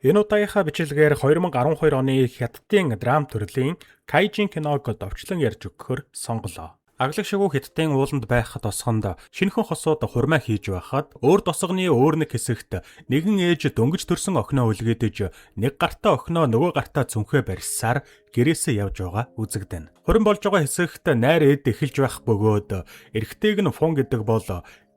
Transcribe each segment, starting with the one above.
Энэ удаагийнхаа бичлэгээр 2012 оны хятадын драм төрлийн Кайжин киног довчлон ярьж өгөхөөр сонголоо. Аглаг шигүү хятадын ууланд байх тосгонд шинэхэн хосууд хурмаа хийж байхад өөр тосгоны өөр нэг хэсэгт нэгэн ээж дөнгөж төрсөн охиноо үлгээдэж нэг гартаа охиноо нөгөө гартаа цүнхээ барьсаар гэрээсээ явж байгаа үзэгдэнэ. Хурим болж байгаа хэсэгт найр эд эхэлж байх бөгөөд эрэгтэйг нь фон гэдэг бол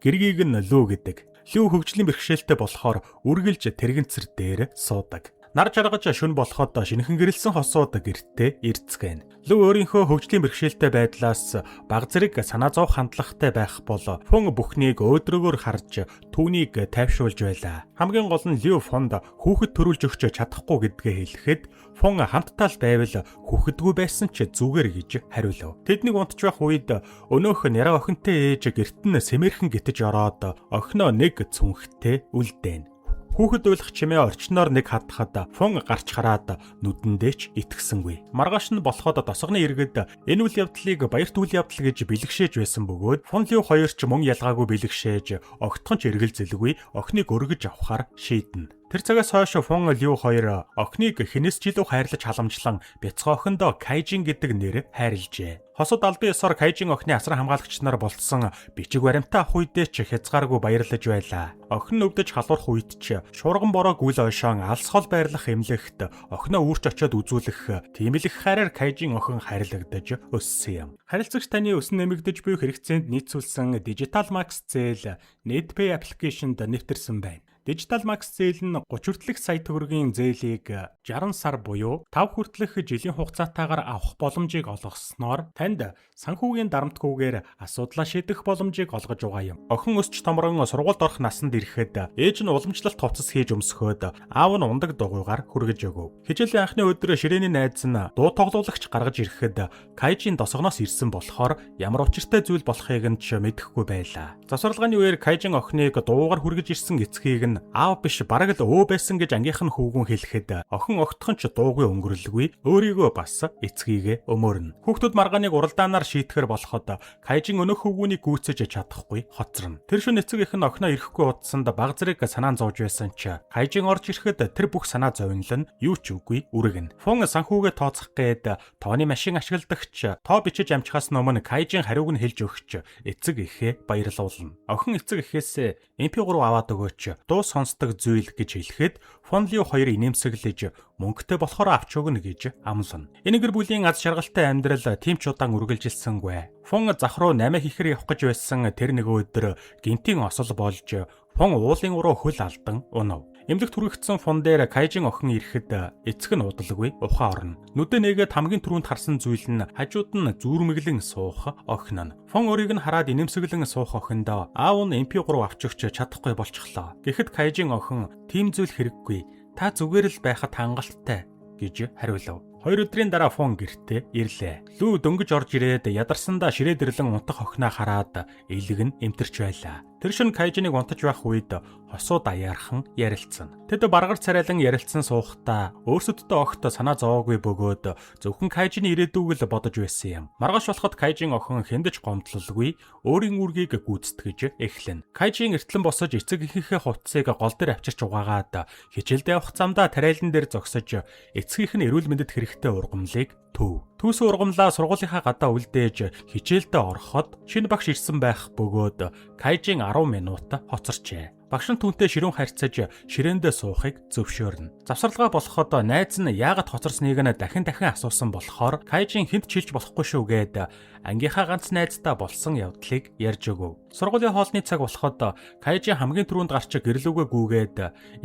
гэргийг нь лүү гэдэг. Лүү хөгжлийн бэрхшээлтэй болохоор үргэлж тэрэгэнцэр дээр суудаг. Нар жаргаж шүн болоход шинэхэн гэрэлсэн хосууд гэртээ ирцгэн. Лүү өөрийнхөө хөгжлийн бэрхшээлтэй байдлаас баг зэрэг санаа зовх хандлагатай байх бол фон бүхнийг өөдрөгөөр харж түүнийг тайвшруулж байлаа. Хамгийн гол нь Лүү фонд хүүхэд төрүүлж өгч чадахгүй гэдгээ хэлэхэд фон хамттай л байвал хүүхэдгүй байсан ч зүгээр гэж хариулв. Тэднийг унтж байх үед өнөөх няраа охинтой ээж гэрт нь сэмэрхэн гитэж ороод охиноо нэг цүнхтэй үлдээн. Хүүхэд уйлах чимээ орчноор нэг хатхад фон гарч хараад нүдэндээ ч итгэсэнгүй. Маргааш нь болоход тосгоны иргэд энэ үйл явдлыг баярт үйл явдал гэж бэлгшээж байсан бөгөөд фон Лүү хоёр ч мөн ялгаагүй бэлгшээж огтхон ч эргэлзэлгүй охиныг өргөж авахар шийднэ. Тэр цагаас хойш фон Лүү хоёр охиныг хинээс ч илүү хайрлаж халамжлан бяцхан охиндоо Кайжин гэдэг нэр хайрлжээ. Хосод албан ёсоор Кайжин охины асран хамгаалагч нар болсон бичиг баримтаа авах үедээ ч хязгааргүй баярлаж байлаа. Охин өвдөж халуурах үед ч шуурган бороо гүйл ойшоон алс хол байрлах эмлэгт охиноо үрч очиод үзүүлэх тийм л их хайраар Кайжин охин харилагдаж өссөн юм. Харилцагч таны өсөн нэмэгдэж буй хэрэгцээнд нийцүүлсэн Digital Max зээл NetPay аппликейшнд нэвтэрсэн байна. Digital Max зээл нь 30 хүртэлх сая төгрөгийн зээлийг 60 сар буюу 5 хүртэлх жилийн хугацаатаагаар авах боломжийг олгосноор танд санхүүгийн дарамтгүйгээр асуудлаа шийдэх боломжийг олгож байгаа юм. Охин өсч томрон сургуульд орох насанд ирэхэд ээж нь уламжлалт хувцас хийж өмсгөөд аав нь ундаг дугуйгаар хүргэж өгөв. Хичээлийн анхны өдөр ширээний найз нь дуу тоглуулагч гаргаж ирэхэд Кайжин тосгоноос ирсэн болохоор ямар учиртай зүйл болохыг нь ч мэдэхгүй байлаа. Засварлагын үеэр Кайжин охиныг дуугаар хүргэж ирсэн эцгийг нь аав биш бараг л өө байсан гэж ангийнх нь хүүгэн хэлэхэд охин огтхон ч дуугүй өнгөрлөгүй өөрийгөө бас эцгийгээ өмөрнө. Хүүхдүүд маргааныг уралдаанаар шийтгэхэр болоход Кайжин өнөх хүүгүнийг гүйцэж чадахгүй хоцорно. Тэр шөнө эцэг их нь охиноо ирэхгүй удсанд баг зэрэг санаа зовж байсан ч Кайжин орж ирэхэд тэр бүх санаа зовнил нь юу ч үгүй үргэн. Фон санхүүгээ тооцох гээд тооны машин ашигладагч тоо бичиж амжихаас өмнө Кайжин хариуг нь хэлж өгч эцэг ихээ баярлуулна. Охин эцэг ихээс MP3 аваад өгөөч дуу сонсдог зүйл гэж хэлэхэд фон Лүү хоёр инээмсэглэж мөнгөтэй болохоор авч өгнө гэж амлана. Энэ гэр бүлийн аз жаргалтай амьдрал тийм ч удаан үргэлжилсэнгүй. Фон зах руу 8 хийхэр явах гэж байсан тэр нэг өдөр гинтийн осол болж фон уулын уруу хөл алдан унав. Эмнэлэгт хүрэгдсэн фон дээр Кайжин охин ирэхэд эцэг нь удалгүй ухаан орно. Нүдэ нэгээд хамгийн түрүүнд харсан зүйл нь хажууд нь зүүрмэглэн суух охин нь. Фон өөрийг нь хараад инэмсэглэн суух охиндоо аав нь MP3 авч өгч чадахгүй болчихлоо. Гэхэд Кайжин охин тийм зүйл хэрэггүй. Та зүгээр л байхад хангалттай гэж хариулав. 2 өдрийн дараа фон гэртээ ирлээ. Лүү дөнгөж орж ирээд ядарсандаа ширээд ирлэн унтах охиноо хараад элэг нь эмтэрч байлаа. Тэр шин Кайжиныг унтаж байх үед хосууд аяархан ярилцсан. Тэд баргар царайлан ярилцсан суухдаа өөрсөддөө огт санаа зовоогүй бөгөөд зөвхөн Кайжины ирээдүг л бодож байсан юм. Маргааш болоход Кайжин охин хэндэж гомдлолгүй өөрийн үргийг гүйцэтгэж эхлэнэ. Кайжин эртлэн босож эцэг эхийнхээ хувцсыг гол дээр авчирч угаагаад хичээлдээ явах замдаа тариалан дээр зогсож эцгийнх нь эрүүл мэндэд хэрэгтэй ургамлыг төв. Түүсэн ургамлаа сургуулийнхаа гадаа үлдээж хичээлдээ ороход шинэ багш ирсэн байх бөгөөд Кайжин 10 минут хоцорчээ. Багш нь түүнтэй ширүүн харьцаж ширээндээ суухыг зөвшөөрнө. Завсарлага болоход найз нь яагаад хоцорсныг нь дахин асуусан болохоор Кайжин хэнд чилж болохгүй шүү гээд ангийнхаа ганц найздаа болсон явдлыг ярьж өгөв. Сургуулийн хоолны цаг болоход Кайжин хамгийн түрүүнд гарч гэрлүүгээ гүүгээд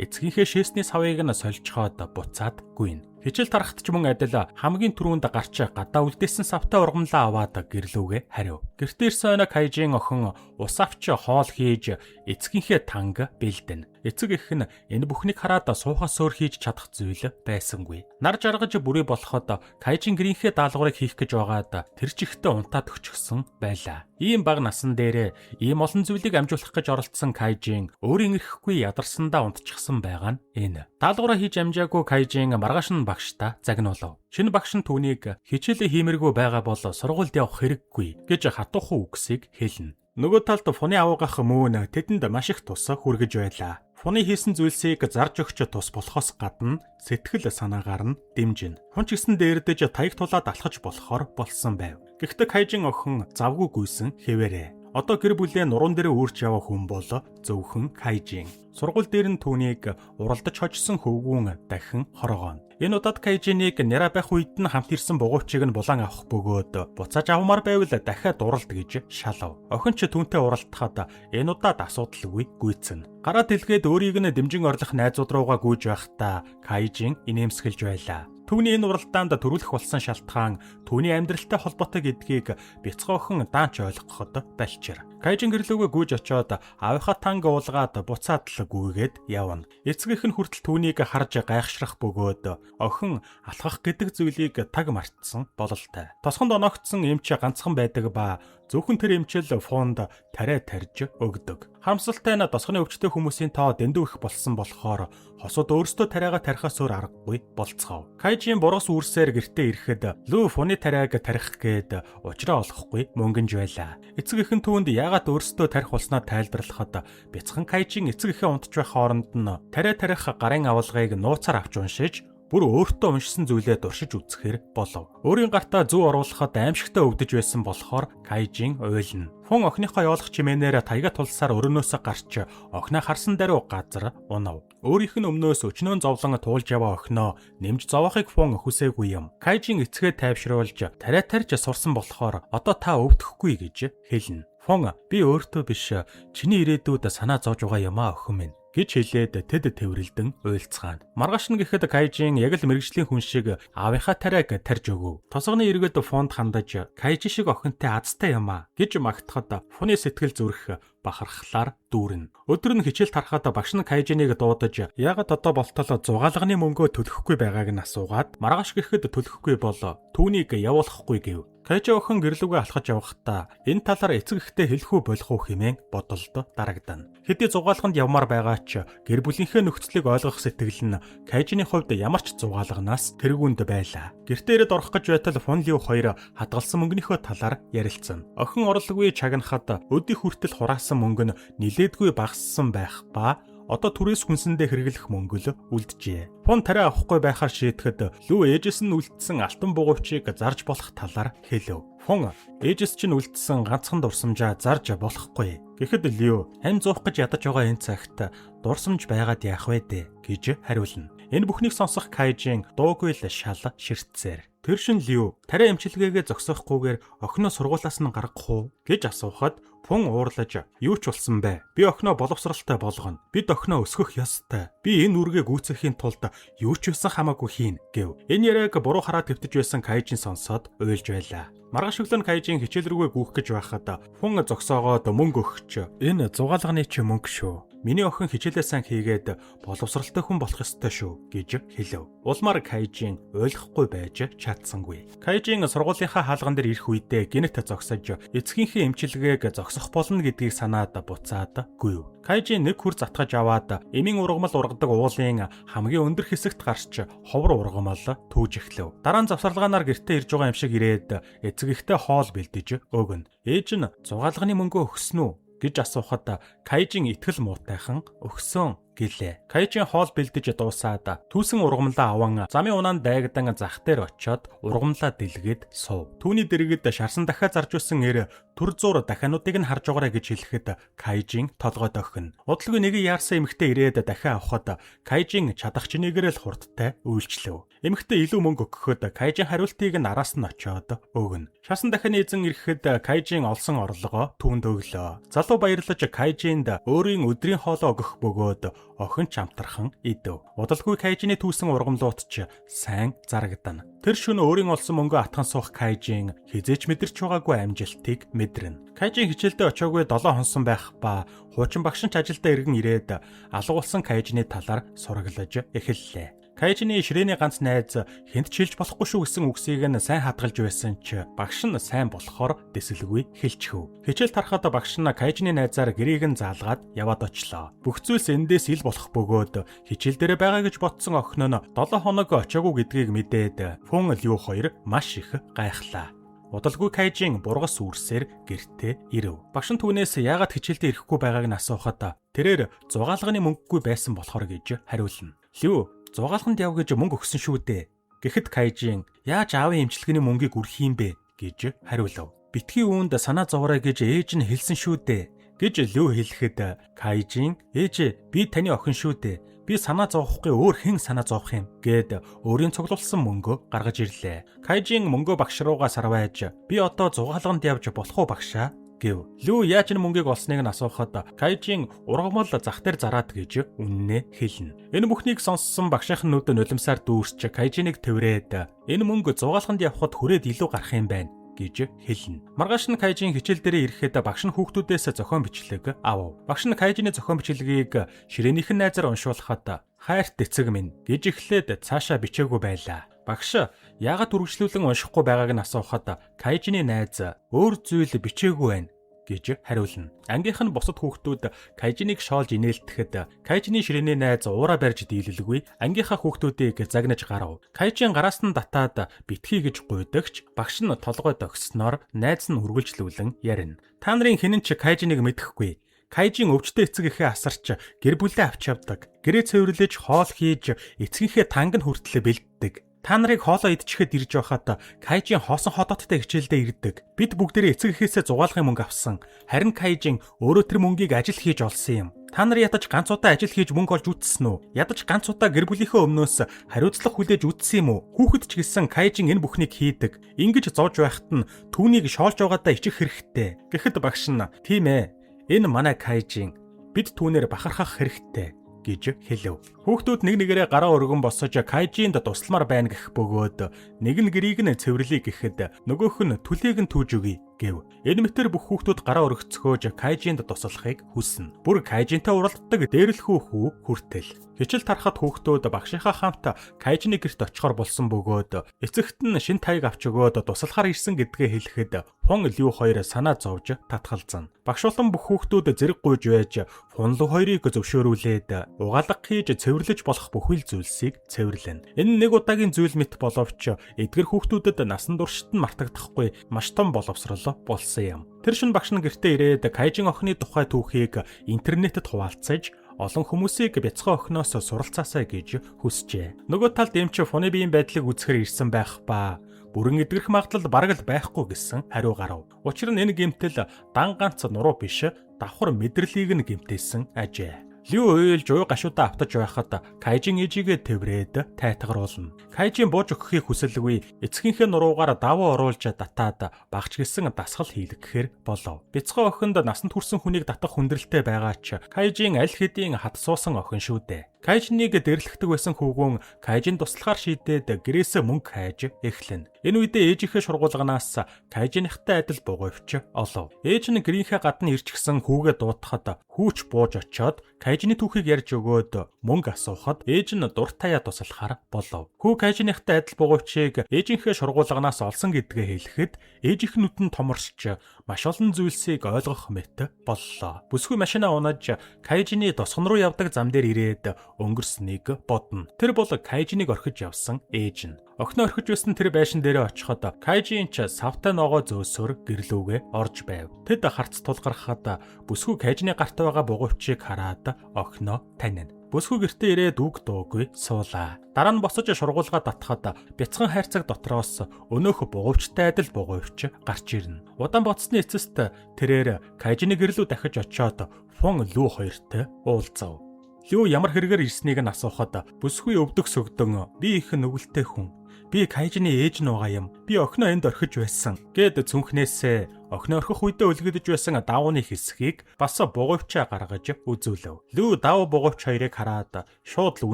эцгийнхээ шээсний савыг нь сольжхоод буцаад гүйнэ. Хичээл тарахт ч мөн адил хамгийн түрүүнд гарч гадаа үлдээсэн савтай ургамлаа аваад гэрлүүгээ харив. Гэртээ ирсэн ойно Кайжин охин ус авч хоол хийж эцгийнхээ танг бэлдэнэ. Эцэг их нь энэ бүхнийг хараад суухаас өөр хийж чадах зүйл байсангүй. Нар жаргаж бүрий болоход Кайжин гэрийнхээ даалгаврыг хийх гэж байгаад тэр чихтэй унтаад өчгсөн байлаа. Ийм бага насан дээрээ ийм олон зүйлийг амжуулах гэж оролцсон Кайжин өөрийн ирэхгүй ядарсандаа унтчихсан байгаа нь энэ. Даалгавраа хийж амжаагүй Кайжин маргааш нь багштай загнуулав. Шинэ багш нь түүнийг хичээлээ хиймэргүй байгаа бол сургуульд явах хэрэггүй гэж хатуухан үгсийг хэлнэ. Нөгөө талд фоны аваагах мөн тэдэнд маш их тус хүргэж байлаа. Фуны хийсэн зүйлсийг зарж өгч тус болохоос гадна сэтгэл санаагаар нь дэмжинэ. Фун ч гэсэн дээрдэж таяг тулаад алхаж болохоор болсон байв. Гэхдээ Кайжин охин завгүй гүйсэн хэвээрээ. Одоо гэр бүлээ нуруунд дээр үүрч явах хүн бол зөвхөн Кайжин. Сургууль дээр нь түүнийг уралдаж хожсон хөвгүүн дахин хорогооно. Энэ удаад Кайжиныг няраа байх үед нь хамт ирсэн бугуйчийг нь булан авах бөгөөд буцааж авмаар байвал дахиад уралд гэж шалав. Охин ч түүнтэй уралдахад энэ удаад асуудалгүй гүйцэнэ. Гараа дэлгээд өөрийг нь дэмжин орлох найзууд руугаа гүйж байхдаа Кайжин инээмсэглэж байлаа. Түүний энэ уралдаанд төрүүлэх болсон шалтгаан түүний амьдралтай холбоотой гэдгийг бяцхан охин даанч ойлгоход балчир. Кайжин гэрлүүгээ гүйж очоод аавынхаа танг уулгаад буцаад л гүйгээд явна. Эцгийнх нь хүртэл түүнийг харж гайхшрах бөгөөд охин алхах гэдэг зүйлийг таг мартсан бололтой. Тосгонд оногдсон эмч ганцхан байдаг ба зөвхөн тэр эмчил фонд тариа тарьж өгдөг. Харамсалтай нь тосгоны өвчтөе хүмүүсийн тоо дэндүү их болсон болохоор хосууд өөрсдөө тариагаа тарихаас өөр аргагүй болцгов. Кайжин бургас үрсээр гэртээ ирэхэд Лү фуны тариаг тарих гээд учраа олохгүй мөнгөнж байлаа. Эцэг эхэн түүнд яагаад өөрсдөө тарих болсноо тайлбарлахад бяцхан Кайжин эцэг эхээ унтж байх хооронд нь тариа тарих гарын авалгыг нууцаар авч уншиж бүр өөртөө уншсан зүйлээ дуршиж үзэхэр болов. Өөрийн гартаа зөв оруулахад аимшигтай өвдөж байсан болохоор Кайжин уйлна. Фун охиныхоо явуулах чимээнээр таяга тулсаар өрөөнөөсөө гарч охиноо харсан даруй газар унав. Өөрийнх нь өмнөөс өчнөөн зовлон туулж яваа охиноо нэмж зовоохыг Фун хүсээгүй юм. Кайжин эцгээ тайвшруулж тариа тарьж сурсан болохоор одоо та өвдөхгүй гэж хэлнэ. Фун би өөртөө биш чиний ирээдүйд санаа зовж байгаа юм а охин минь гэж хэлээд тэд тэврэлдэн уйлцгаана. Маргааш нь гэхэд Кайжин яг л мэрэгжлийн хүн шиг аавынхаа тариаг тарьж өгөв. Тосгоны иргэд Фунд хандаж Кайжин шиг охинтой азтай юм а гэж магтахад Фуны сэтгэл зүрх бахархлаар дүүрнэ. Өдөр нь хичээл тарахад багш нь Кайжиныг дуудаж яагаад одоо болтол зугаалганы мөнгөө төлөхгүй байгааг нь асуугаад маргааш гэхэд төлөхгүй бол түүнийг явуулахгүй гэв. Кайжин охин гэрлүүгээ алхаж явахдаа энэ талаар эцэг эхтэй хэлэхүү болох уу хэмээн бодолд дарагдана. Хэдий зугаалганд явмаар байгаа ч гэр бүлийнхээ нөхцөлийг ойлгох сэтгэл нь Кайжины хувьд ямар ч зугаалганаас тэргүүнд байлаа. Гэртээ ирээд орох гэж байтал Фун Лю хоёр хадгалсан мөнгөнийхөө талаар ярилцсан. Охин орлоггүй чагнахад өдий хүртэл хураасан мөнгө нь нилээдгүй багассан байх ба одоо түрээс хүнсэндээ хэрэглэх мөнгө л үлджээ. Фун тариа авахгүй байхаар шийдэхэд Лү ээжээс нь үлдсэн алтан бугуйчийг зарж болох талаар хэлв. Фун ээжээс чинь үлдсэн ганцхан дурсамжаа зарж болохгүй. Гэхэд Лү амь зуух гэж ядаж байгаа энэ цагт дурсамж байгаад яах вэ дээ гэж хариулна. Энэ бүхнийг сонсох Кайжин дуугүй л шал ширтсээр. Тэр шин Лү тариа эмчилгээгээ зогсоохгүйгээр охиноо сургуулаас нь гаргах уу гэж асуухад Фун уурлаж юу ч болсон бэ? Би охиноо боловсралтай болгоно. Бид охиноо өсгөх ёстой. Би энэ үргээ гүйцэхийн тулд юу ч байсан хамаагүй хийн гэв. Энэ яриаг буруу хараад твтэж байсан Кайжин сонсоод уйлж байлаа. Маргааш өглөө Кайжин хичээл рүүгээ гүйх гэж байхад Фун зогсоогоод мөнгө өгч энэ зугаалганы чи мөнгө шүү. Миний охин хичээлээ сайн хийгээд боловсралтай хүн болох ёстой шүү гэж хэлв. Улмаар Кайжин ойлгохгүй байж чадсангүй. Кайжин сургуулийнхаа хаалган дээр ирэх үедээ гинт зогсож эцгийнхээ эмчилгээг зогсох болно гэдгийг санаад буцаад гүйв. Кайжин нэг хүр затгаж аваад эмийн ургамал ургадаг уулын хамгийн өндөр хэсэгт гарч ховор ургамал түүж эхлэв. Дараа нь завсарлагаанаар гэртээ ирж байгаа юм шиг ирээд эцэг ихтэй хоол бэлдэж өгнө. Ээж нь зугаалганы мөнгөө өгсөн үү гэж асуухад Кайжин итгэл муутайхан өгсөн гэлээ. Кайжин хоол бэлдэж дуусаад түүсэн ургамлаа аван замын унаанд дайгдан зах дээр очиод ургамлаа дэлгээд суув. Түүний дэргэд шарсан дахиа зарж өссөн эр төр зур дахиануудыг нь харж байгаарэ гэж хэлэхэд Кайжин толгойд охин. Удалгүй нэг яарсан эмэгтэй ирээд дахиа авахад Кайжин чадах чинээгээр л хурдтай үйлчлэв. Эмэгтэй илүү мөнгө өгөхөд Кайжин хариултыг нь араас нь очиод өгнө. Шарсан дахианы эзэн ирэхэд Кайжин олсон орлогоо түүнд өглөө. Залуу баярлаж Кайжинд өөрийн өдрийн хоолоо өгөх бөгөөд охин ч амтархан идэв. Удалгүй Кайжины түүсэн ургамлууд ч сайн зарагдана. Тэр шөнө өөрийн олсон мөнгөө атхан суух Кайжин хизээч мэдэрч байгаагүй амжилтыг мэдэрнэ. Кайжин хичээлдээ очиагүй 7 хонсон байх ба хуучин багш нь ажилдаа иргэн ирээд алгуулсан Кайжины талаар сураглаж эхэллээ. Кайжины ширээний ганц найз хэнд ч хэлж болохгүй шүү гэсэн үгсийг нь сайн хадгалж байсан ч багш нь сайн болохоор дэсэлгүй хэлчихв. Хичээл тарахад багш нь Кайжины найзаар гэрээг нь заалгаад яваад очлоо. Бүх зүйлс эндээс ил болох бөгөөд хичээл дээр байгаа гэж ботсон охин нь 7 хоног очиагүй гэдгийг мэдээд Фун Лю хоёр маш их гайхлаа. удалгүй Кайжин бургас үрсээр гэртээ ирэв. Багш нь түүнээс яагаад хичээлдээ ирэхгүй байгааг нь асуухад тэрээр зугаалганы мөнгөгүй байсан болохоор гэж хариулна. Лүү зугаалганд яв гэж мөнгө өгсөн шүү дээ. Гэхэд Кайжин яаж аавын эмчилгээний мөнгийг үрэх юм бэ гэж хариулав. Битгий үүнд санаа зовоорой гэж ээж нь хэлсэн шүү дээ гэж Лүү хэлэхэд Кайжин ээж би таны охин шүү дээ. Би санаа зовохгүй өөр хэн санаа зовох юм гэд өөрийн цуглуулсан мөнгөө гаргаж ирлээ. Кайжин мөнгөө багш руугаа сарвайж би одоо зугаалганд явж болох уу багшаа гэв. Лүү яаж энэ мөнгийг олсныг нь асуухад Кайжин ургамал зах дээр зараад гэж үннээ хэлнэ. Энэ бүхнийг сонссон багшийн нүд нулимсаар дүүрч Кайжиныг тэврээд энэ мөнгө зугаалганд явхад хүрээд илүү гарах юм байна гэж хэлнэ. Маргааш нь Кайжин хичээл дээрээ ирэхэд багш нь хүүхдүүдээс зохион бичлэг авав. Багш нь Кайжины зохион бичлэгийг ширээнийхэн найзаар уншуулхад хайрт эцэг минь гэж эхлээд цаашаа бичээгүй байлаа. Багш яагаад үргэлжлүүлэн уншихгүй байгааг нь асуухад Кайжины найз өөр зүйл бичээгүй байна гэж хариулна. Ангийнх нь бусад хүүхдүүд Кайжиныг шоолж инээлтэхэд Кайжины ширээний найз уура барьж дийлэлгүй ангийнхаа хүүхдүүдийг загнаж гарав. Кайжин гараас нь татаад битгий гэж гуйдагч багш нь толгой догсноор найз нь үргэлжлүүлэн ярина. Та нарын хэн ч Кайжиныг мэдэхгүй. Кайжин өвчтөе эцэг ихээ асарч гэр бүлээ авч явдаг. Гэрээ цэвэрлэж хоол хийж эцгийнхээ танг нь хүртэл бэлддэг. Та нарыг хоолоо идчихэд ирж байхад Кайжин хоосон ходооттой хичээлдээ ирдэг. Бид бүгдээрээ эцэг эхээсээ зугаалгын мөнгө авсан. Харин Кайжин өөрөө тэр мөнгийг ажил хийж олсон юм. Та нар ядаж ганц удаа ажил хийж мөнгө олж үтсэн үү? Ядаж ганц удаа гэр бүлийнхээ өмнөөс хариуцлага хүлээж үтсэн юм уу? Хүүхэд ч гэсэн Кайжин энэ бүхнийг хийдэг. Ингэж зовж байхад нь түүнийг шоолж байгаадаа ичих хэрэгтэй. Гэхэд багш нь тийм ээ. Энэ манай Кайжин. Бид түүнээр бахархах хэрэгтэй гэж хэлв. Хүүхдүүд нэг нэгээрээ гараа өргөн босож Кайжинд тусламар байна гэх бөгөөд нэг нь гэрийг нь цэвэрлэе гэхэд нөгөөх нь түлээг нь түүж өгье гэв. Энэ мэтэр бүх хүүхдүүд гараа өргөцгөөж Кайжинд туслахыг хүснэ. Бүр Кайжинтай уралддаг дээрлэхүү хүү хүртэл. Хичээл тарахад хүүхдүүд багшийнхаа хамт Кайжины гэрт очихоор болсон бөгөөд эцэгт нь шин таяг авч өгөөд туслахаар ирсэн гэдгээ хэлэхэд Фон Лүү хоёр санаа зовж татгалзана. Багш болон бүх хүүхдүүд зэрэг гуйж байж Фон Лүү хоёрыг зөвшөөрүүлээд угаалга хийж цэвэрлэж болох бүхэл зүйлсийг цэвэрлэнэ. Энэ нэг удаагийн зүйл мэт боловч эдгэр хүүхдүүдэд насан туршид нь мартагдахгүй маш том боловсрол болсон юм. Тэр шин багш нь гэртээ ирээд Кайжин охины тухай түүхийг интернетэд хуваалцаж олон хүмүүсийг бяцхан охиноос суралцаасаа гэж хүсжээ. Нөгөө талд эмч Фонебийн байдлыг үзэхэр ирсэн байх ба бүрэн эдгэрэх магадлал бараг л байхгүй гэсэн хариу гарав. Учир нь энэ гэмтэл дан ганц нуруу биш давхар мэдрэлийг нь гэмтээсэн ажээ. Лүү уйлж уй гашуудаа автаж байхад Кайжин ээжигээ тэврээд тайтгаруулна. Кайжин бууж өгөхийг хүсэлгүй эцгийнхээ нуруугаар давуу оруулж татаад багч гисэн дасгал хийлгэхээр болов. Бяцхан охинд насанд хүрсэн хүнийг татах хүндрэлтэй байгаа ч Кайжин аль хэдийн хат суусан охин шүү дээ. Кайжиныг дэрлэхдэг байсан хүүгүн Кайжин туслахаар шийдээд гэрээсээ мөнгө хайж эхлэнэ. Энэ үедээ ээжийнхээ шургуулганаас Кайжиныхтай адил бугуйвч олов. Ээж нь гэрийнхээ гадна ирж гисэн хүүгээ дуутахад хүүч бууж очиод Кайжины түүхийг ярьж өгөөд мөнгө асуухад ээж нь дуртаяа туслахаар болов. Хүү Кайжиныхтай адил бугуйчийг ээжийнхээ шургуулганаас олсон гэдгээ хэлэхэд ээжийнх нь нүдэн томорсч маш олон зүйлсийг ойлгох мэт боллоо. Бүсгүй машинаа унаж Кайжины тосгон руу явдаг зам дээр ирээд өнгөрснийг бодно. Тэр бол Кайжиныг орхиж явсан ээж нь. Охин орхиж байсан тэр байшин дээрээ очиход Кайжин ч савтай ногоо зөөсөр гэрлүүгээ орж байв. Тэд харц тулгархад бүсгүй Кайжины гарт байгаа бугуйчийг хараад охиноо танина. Бүсгүй гэртээ ирээд үг дуугүй суулаа. Дараа нь босож шургуулгаа татхад бяцхан хайрцаг дотроос өнөөх бугуйчтай адил бугуйч гарч ирнэ. Удаан боцсны эцэст тэрээр Кайжины гэрлүү дахиж очиод Фон Лүү хоёртой уулзав. Лүү ямар хэрэгээр ирснийг нь асуухад бүсгүй өвдөг сөгдөн би их нүгэлтэй хүн. Би Кайжины ээж нь байгаа юм. Би охиноо энд орхиж байсан гэд цүнхнээсээ охин орхих үедээ үлгэж байсан давууны хэсгийг бас бугуйчаа гаргаж үзүүлв. Лүү давуу бугуйч хоёрыг хараад шууд л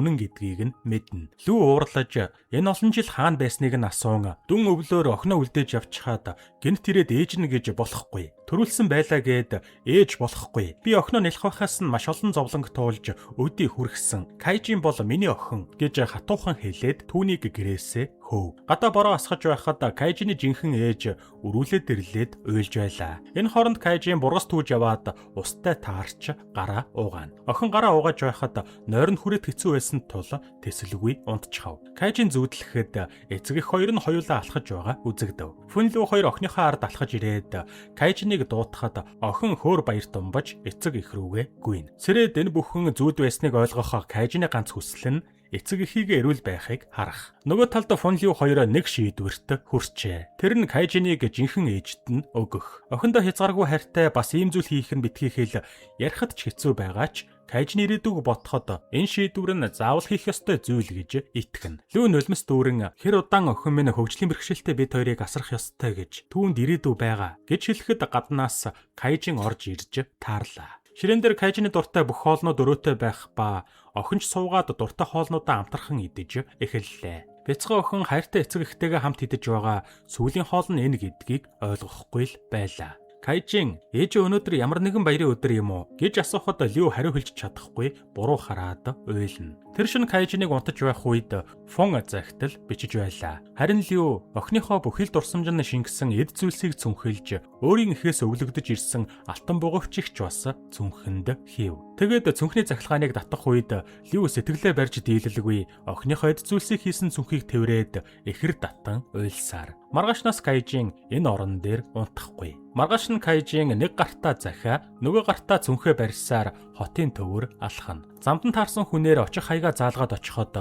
үнэн гэдгийг нь мэднэ. Лүү уурлаж энэ олон жил хаана байсныг нь асуун дүн өвлөөр охиноо үлдээж явчихад гэнт ирээд ээж нь гэж болохгүй. Төрүүлсэн байлаа гэд ээж болохгүй. Би охиноо нэлэх байхаас нь маш олон зовлонг туулж өдий хүргэсэн. Кайжин бол миний охин гэж хатуухан хэлээд түүнийг гэрээсээ хөөв. Гадаа бороо асгаж байхад Кайжины жинхэнэ ээж өрүүлээд ирлээд уйлж хэлж байлаа. Энэ хооронд Кайжийн бургас түүж яваад устай таарч гараа уугаана. Охин гараа уугаж байхад нойрон хүрээд хэцүү байсан тул тэсэлгүй унтчихав. Кайжийн зүүдлэхэд эцэг эх хоёр нь хоёулаа алхаж байгаа үзэгдэв. Фүнлүү хоёр охиныхоо ард алхаж ирээд Кайжиныг дуутахад охин хөөр баяр тумбаж эцэг эх рүүгээ гүйн. Сэрээд энэ бүхэн зүуд байсныг ойлгох Кайжины ганц хүсэл нь эцэг эхийгээ эрүүл байхыг харах. Нөгөө талд Фүнлүү хоёр нэг шийдвэрт хүрчээ. Тэр нь Кайжиныг жинхэнэ ээжт нь өгөх. Охиндоо хязгааргүй хайртай бас ийм зүйл хийх нь битгий хэл ярихад ч хэцүү байгаач Кайжны ирээдүг бодоход энэ шийдвэр нь заавал хийх ёстой зүйл гэж итгэнэ. Лүү нулимс дүүрэн хэр удаан охин минь хөгжлийн бэрхшээлтэй бид хоёрыг асрах ёстой гэж түүнд ирээдүй байгаа гэж хэлэхэд гаднаас Кайжин орж ирж таарлаа. Ширээн дээр Кайжины дуртай бүх хоолнууд өрөөтэй байх ба охинч суугаад дуртай хоолнуудаа амтархан идэж эхэллээ. Бяцхан охин хайртай эцэг эхтэйгээ хамт идэж байгаа сүүлийн хоол нь энэ гэдгийг ойлгохгүй л байлаа. Кайжин ээж өнөөдөр ямар нэгэн баярын өдөр юм уу гэж асуухад Лүү хариу хэлж чадахгүй буруу хараад уйлна. Тэр шин Кайжиныг унтаж байх үед Фон загтал бичиж байлаа. Харин Лүү охиныхоо бүхэл дурсамж нь шингэсэн эд зүйлсийг цүнхэлж өөрийн эхээс өвлөгдөж ирсэн алтан бугавчигч бас цүнхэнд хийв. Тэгээд цүнхний захилгааныг татах үед Лүү сэтгэлээ барьж дийлэлгүй охиныхоо эд зүйлсийг хийсэн цүнхийг тэврээд эхэр татан уйлсаар. Маргаашнаас Кайжин энэ орон дээр унтахгүй. Маргааш нь Кайжин нэг гартаа захиа, нөгөө гартаа цүнхээ барьсаар хотын төвөр алхана. Замдан таарсан хүнээр очих хаягаа заалгаад очиход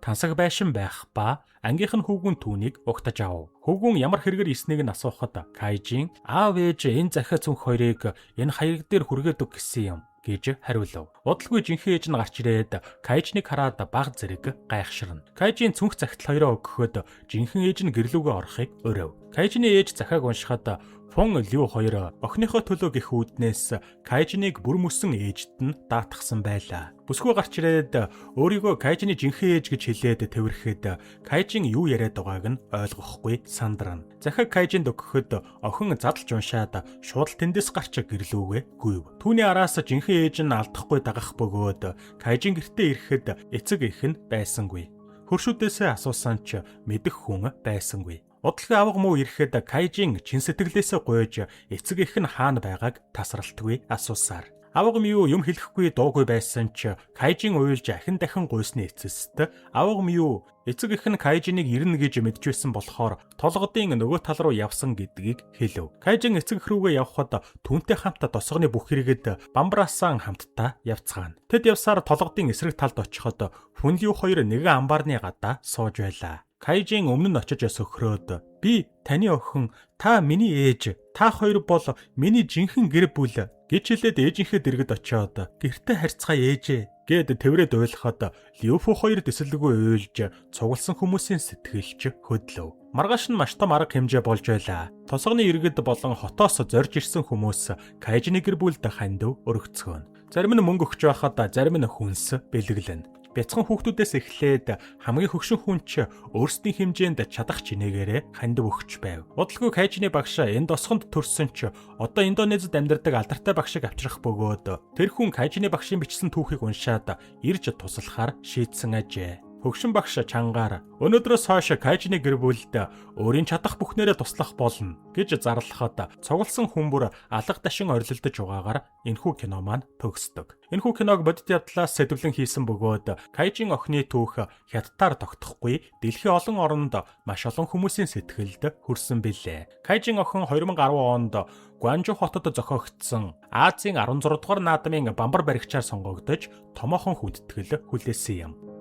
тансаг байшин байх ба ангийнх нь хүүгүн түүнийг угтаж авав. Хүүгүн ямар хэрэгээр ирснийг нь асуухад Кайжин аав ээж энэ захиа цүнх хоёрыг энэ хаяг дээр хүргээд өг гэсэн юм гэж хариулав. Удалгүй жинхэнэ ээж нь гарч ирээд Кайжныг хараад баг зэрэг гайхширна. Кайжийн цүнх захидал хоёроо өгөхөд жинхэнэ ээж нь гэрлүүгээ орохыг өрөв. Кайжны ээж захааг уншихад Фон Лүү хоёр охиныхоо төлөө гих үүднээс Кайжныг бүр мөсөн ээжт нь даатгсан байлаа. Бүсгүй гарч ирээд өөрийгөө Кайжны жинхэнэ ээж гэж хэлээд тэврэхэд Кайжин юу яриад байгааг нь ойлгохгүй сандрана. Захаг Кайжинд өгөхөд охин задлж уншаад шууд тэндээс гарч гэрлүүгээ гүйв. Түүний араас жинхэнэ ээж нь алдахгүй дагах бөгөөд Кайжин гэртээ ирэхэд эцэг эх нь байсангүй. Хөршүүдээсээ асуусан ч мэдэх хүн байсангүй. Удалгүй авга муу ирэхэд Кайжин чин сэтгэлээсээ гуйж эцэг эх нь хаана байгааг тасралтгүй асуусаар. Авга муу юм хэлэхгүй дуугүй байсан ч Кайжин уйлж ахин дахин гуйсны эцэст авга муу эцэг эх нь Кайжиныг ирнэ гэж мэдчихсэн болохоор толгодын нөгөө тал руу явсан гэдгийг хэлв. Кайжин эцэг эх рүүгээ явхад түүнтэй хамт тосгоны бүх хэрэгэд бамбраасан хамтдаа явцгаана. Тэд явсаар толгодын эсрэг талд очиход Фүнлүү хоёр нэгэн амбарны гадаа сууж байлаа. Кайжин өмнө нь очиж сөхрөөд би таны охин, та миний ээж, та хоёр бол миний жинхэнэ гэр бүл гэж хэлээд ээжийнхээ дэргэд очиод гэртээ харьцгаа ээжээ гэд тэврээд уйлахад Лүүфү хоёр дэсэлгүй уйлж цугласан хүмүүсийн сэтгэлч хөдлөв. Маргааш нь маш том арга хэмжээ болж байлаа. Тосгоны иргэд болон хотоос зорж ирсэн хүмүүс Кайжны гэр бүлд хандив өргөцгөөн. Зарим нь мөнгө өгч байхад зарим нь хүнс бэлгэлэн. Бяцхан хүүхдүүдээс эхлээд хамгийн хөгшин хүн ч өөрсдийн хэмжээнд чадах чинээгээрээ хандив өгч байв. Удалгүй Кайжны багш энэ досгонд төрсөн ч одоо Индонезид амьдардаг алдартай багшийг авчрах бөгөөд тэр хүн Кайжны багшийн бичсэн түүхийг уншаад ирж туслахаар шийдсэн ажээ. Хөгшин багш чангаар өнөөдрөөс хойш Кайжны гэр бүлд өөрийн чадах бүхнээрээ туслах болно гэж зарлахад цугласан хүмүүр алга дашин орилдож байгаагаар энэхүү кино маань төгсдөг. Энэхүү киног бодит явдлаас сэдвлэн хийсэн бөгөөд Кайжин охины түүх хятадаар тогтохгүй дэлхийн олон оронд маш олон хүмүүсийн сэтгэлд хүрсэн билээ. Кайжин охин 2010 онд Гуанжу хотод зохиогдсон Азийн 16 дугаар наадмын бамбар баригчаар сонгогдож томоохон хүндэтгэл хүлээсэн юм.